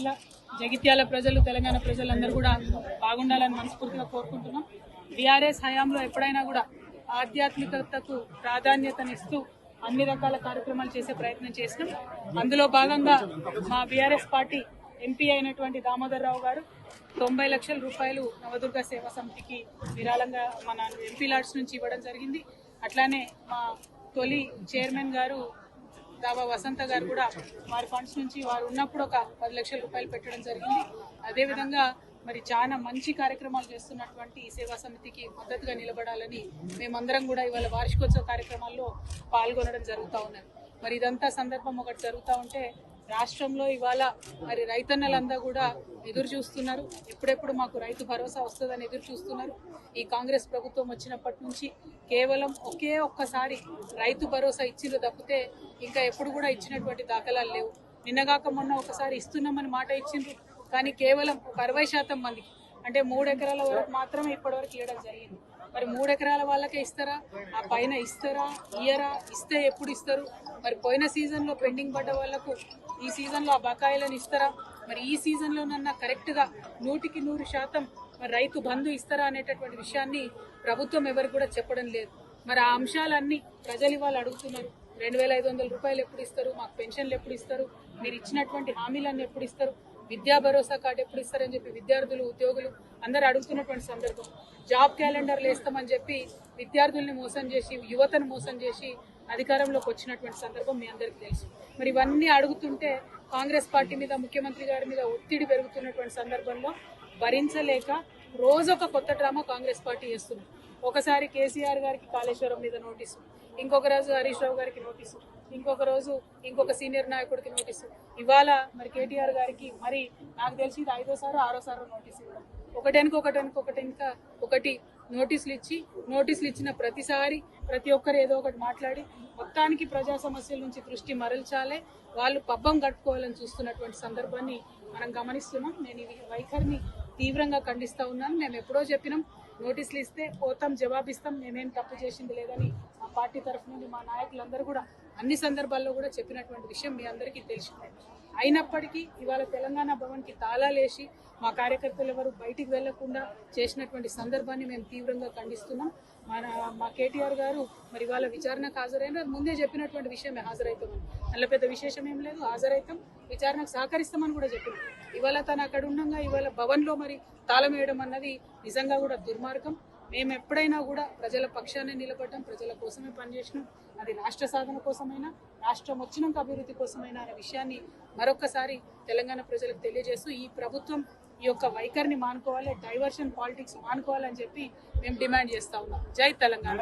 సిరిసిల్ల జగిత్యాల ప్రజలు తెలంగాణ ప్రజలందరూ కూడా బాగుండాలని మనస్ఫూర్తిగా కోరుకుంటున్నాం. బీఆర్ఎస్ హయాంలో ఎప్పుడైనా కూడా ఆధ్యాత్మికతకు ప్రాధాన్యతనిస్తూ అన్ని రకాల కార్యక్రమాలు చేసే ప్రయత్నం చేసినాం. అందులో భాగంగా మా బీఆర్ఎస్ పార్టీ ఎంపీ అయినటువంటి దామోదర్ రావు గారు 90 లక్షల రూపాయలు నవదుర్గ సేవా సమితికి విరాళంగా మన ఎంపీ లాడ్స్ నుంచి ఇవ్వడం జరిగింది. అట్లానే మా తొలి చైర్మన్ గారు దావా వసంత గారు కూడా వారి ఫండ్స్ నుంచి వారు ఉన్నప్పుడు ఒక 10 లక్షల రూపాయలు పెట్టడం జరిగింది. అదేవిధంగా మరి చాలా మంచి కార్యక్రమాలు చేస్తున్నటువంటి ఈ సేవా సమితికి మద్దతుగా నిలబడాలని మేమందరం కూడా ఇవాళ వార్షికోత్సవ కార్యక్రమాల్లో పాల్గొనడం జరుగుతూ ఉన్నది. మరి ఇదంతా సందర్భం ఒకటి జరుగుతూ ఉంటే రాష్ట్రంలో ఇవాళ మరి రైతన్నలంతా కూడా ఎదురు చూస్తున్నారు. ఎప్పుడెప్పుడు మాకు రైతు భరోసా వస్తుందని ఎదురు చూస్తున్నారు. ఈ కాంగ్రెస్ ప్రభుత్వం వచ్చినప్పటి నుంచి కేవలం ఒక్కసారి రైతు భరోసా ఇచ్చిండ్రు తప్పితే ఇంకా ఎప్పుడు కూడా ఇచ్చినటువంటి దాఖలాలు లేవు. నిన్నగాక మొన్న ఒకసారి ఇస్తున్నామని మాట ఇచ్చిండ్రు, కానీ కేవలం 60% మందికి అంటే 3 ఎకరాల వరకు మాత్రమే ఇప్పటివరకు ఇవ్వడం జరిగింది. మరి 3 ఎకరాల వాళ్ళకే ఇస్తారా, ఆ పైన ఇస్తారా, ఇయ్యరా, ఇస్తే ఎప్పుడు ఇస్తారు? మరి పోయిన సీజన్లో పెండింగ్ పడ్డ వాళ్లకు ఈ సీజన్లో ఆ బకాయిలను ఇస్తారా? మరి ఈ సీజన్లోనన్నా కరెక్ట్గా 100% మరి రైతు బంధు ఇస్తారా అనేటటువంటి విషయాన్ని ప్రభుత్వం ఎవరికి కూడా చెప్పడం లేదు. మరి ఆ అంశాలన్నీ ప్రజలు ఇవాళ అడుగుతున్నారు. 2500 రూపాయలు ఎప్పుడు ఇస్తారు, మాకు పెన్షన్లు ఎప్పుడు ఇస్తారు, మీరు ఇచ్చినటువంటి హామీలన్నీ ఎప్పుడు ఇస్తారు, విద్యా భరోసా కార్డు ఎప్పుడు ఇస్తారని చెప్పి విద్యార్థులు ఉద్యోగులు అందరూ అడుగుతున్నటువంటి సందర్భం. జాబ్ క్యాలెండర్లు వేస్తామని చెప్పి విద్యార్థుల్ని మోసం చేసి యువతను మోసం చేసి అధికారంలోకి వచ్చినటువంటి సందర్భం మీ అందరికీ తెలుసు. మరి ఇవన్నీ అడుగుతుంటే కాంగ్రెస్ పార్టీ మీద ముఖ్యమంత్రి గారి మీద ఒత్తిడి పెరుగుతున్నటువంటి సందర్భంలో భరించలేక రోజొక కొత్త డ్రామా కాంగ్రెస్ పార్టీ చేస్తుంది. ఒకసారి కేసీఆర్ గారికి కాళేశ్వరం మీద నోటీసు, ఇంకొక రోజు హరీష్ రావు గారికి నోటీసు, ఇంకొక రోజు ఇంకొక సీనియర్ నాయకుడికి నోటీసు. ఇవాళ మరి కేటీఆర్ గారికి మరి నాకు తెలిసి ఇది 5వ 6వ నోటీసు ఇవ్వడం. ఒకటి నోటీసులు ఇచ్చిన ప్రతిసారి ప్రతి ఒక్కరు ఏదో ఒకటి మాట్లాడి మొత్తానికి ప్రజా సమస్యల నుంచి దృష్టి మరల్చాలే, వాళ్ళు పబ్బం గడుపుకోవాలని చూస్తున్నటువంటి సందర్భాన్ని మనం గమనిస్తున్నాం. నేను ఈ వైఖరిని తీవ్రంగా ఖండిస్తా ఉన్నాను. మేము ఎప్పుడో చెప్పినాం, నోటీసులు ఇస్తే పోతాం, జవాబిస్తాం, మేమేం తప్పు చేసింది లేదని మా పార్టీ తరఫు నుండి మా నాయకులందరూ కూడా అన్ని సందర్భాల్లో కూడా చెప్పినటువంటి విషయం మీ అందరికీ తెలిసిందే. అయినప్పటికీ ఇవాళ తెలంగాణ భవన్కి తాళాలేసి మా కార్యకర్తలు ఎవరు బయటికి వెళ్లకుండా చేసినటువంటి సందర్భాన్ని మేము తీవ్రంగా ఖండిస్తున్నాం. మా కేటీఆర్ గారు మరి ఇవాళ విచారణకు హాజరైన ముందే చెప్పినటువంటి విషయమే, హాజరవుతామని. అందులో పెద్ద విశేషం ఏం లేదు, హాజరవుతాం, విచారణకు సహకరిస్తామని కూడా చెప్పినాం. ఇవాళ తను అక్కడ ఉండగా ఇవాళ భవన్లో మరి తాళం వేయడం అన్నది నిజంగా కూడా దుర్మార్గం. మేము ఎప్పుడైనా కూడా ప్రజల పక్షాన్ని నిలబడ్డాం, ప్రజల కోసమే పనిచేసినాం. అది రాష్ట్ర సాధన కోసమైనా, రాష్ట్రం వచ్చినాక అభివృద్ధి కోసమైనా అనే విషయాన్ని మరొక్కసారి తెలంగాణ ప్రజలకు తెలియజేస్తూ ఈ ప్రభుత్వం ఈ యొక్క వైఖరిని మానుకోవాలి, డైవర్షన్ పాలిటిక్స్ మానుకోవాలని చెప్పి మేము డిమాండ్ చేస్తా ఉన్నాం. జై తెలంగాణ.